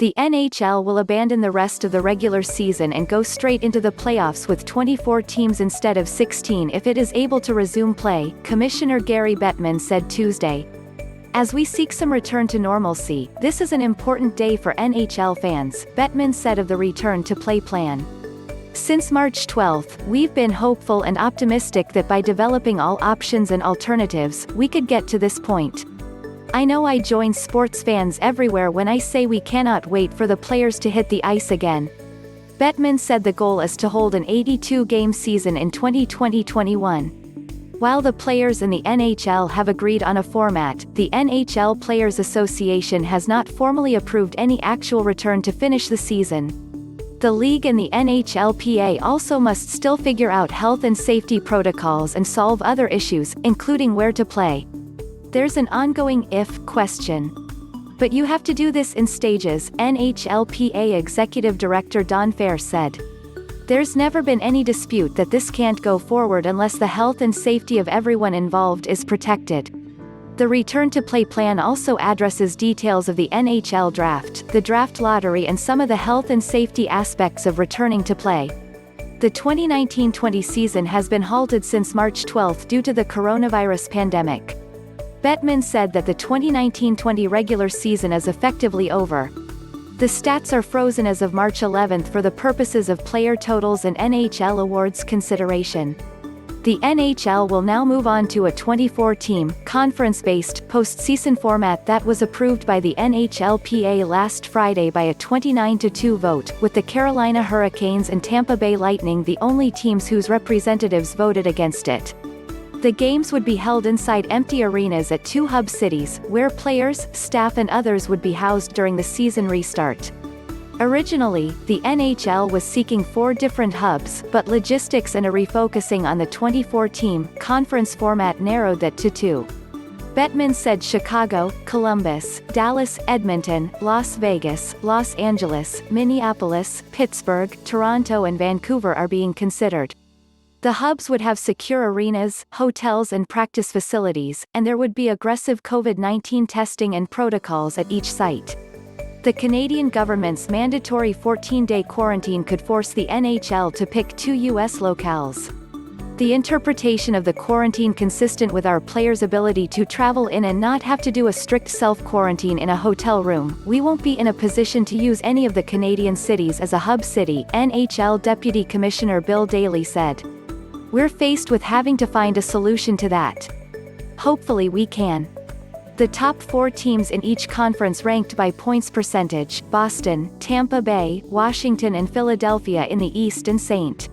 The NHL will abandon the rest of the regular season and go straight into the playoffs with 24 teams instead of 16 if it is able to resume play, Commissioner Gary Bettman said Tuesday. As we seek some return to normalcy, this is an important day for NHL fans, Bettman said of the return-to-play plan. Since March 12, we've been hopeful and optimistic that by developing all options and alternatives, we could get to this point. I know I join sports fans everywhere when I say we cannot wait for the players to hit the ice again. Bettman said the goal is to hold an 82-game season in 2020-21. While the players and the NHL have agreed on a format, the NHL Players Association has not formally approved any actual return to finish the season. The league and the NHLPA also must still figure out health and safety protocols and solve other issues, including where to play. There's an ongoing if question. But you have to do this in stages, NHLPA Executive Director Don Fehr said. There's never been any dispute that this can't go forward unless the health and safety of everyone involved is protected. The return-to-play plan also addresses details of the NHL draft, the draft lottery and some of the health and safety aspects of returning to play. The 2019-20 season has been halted since March 12 due to the coronavirus pandemic. Bettman said that the 2019-20 regular season is effectively over. The stats are frozen as of March 11 for the purposes of player totals and NHL Awards consideration. The NHL will now move on to a 24-team, conference-based, postseason format that was approved by the NHLPA last Friday by a 29-2 vote, with the Carolina Hurricanes and Tampa Bay Lightning the only teams whose representatives voted against it. The games would be held inside empty arenas at 2 hub cities, where players, staff and others would be housed during the season restart. Originally, the NHL was seeking 4 different hubs, but logistics and a refocusing on the 24-team, conference format narrowed that to 2. Bettman said Chicago, Columbus, Dallas, Edmonton, Las Vegas, Los Angeles, Minneapolis, Pittsburgh, Toronto and Vancouver are being considered. The hubs would have secure arenas, hotels and practice facilities, and there would be aggressive COVID-19 testing and protocols at each site. The Canadian government's mandatory 14-day quarantine could force the NHL to pick 2 U.S. locales. The interpretation of the quarantine consistent with our players' ability to travel in and not have to do a strict self-quarantine in a hotel room, we won't be in a position to use any of the Canadian cities as a hub city, NHL Deputy Commissioner Bill Daly said. We're faced with having to find a solution to that. Hopefully we can. The top 4 teams in each conference ranked by points percentage, Boston, Tampa Bay, Washington and Philadelphia in the East and St.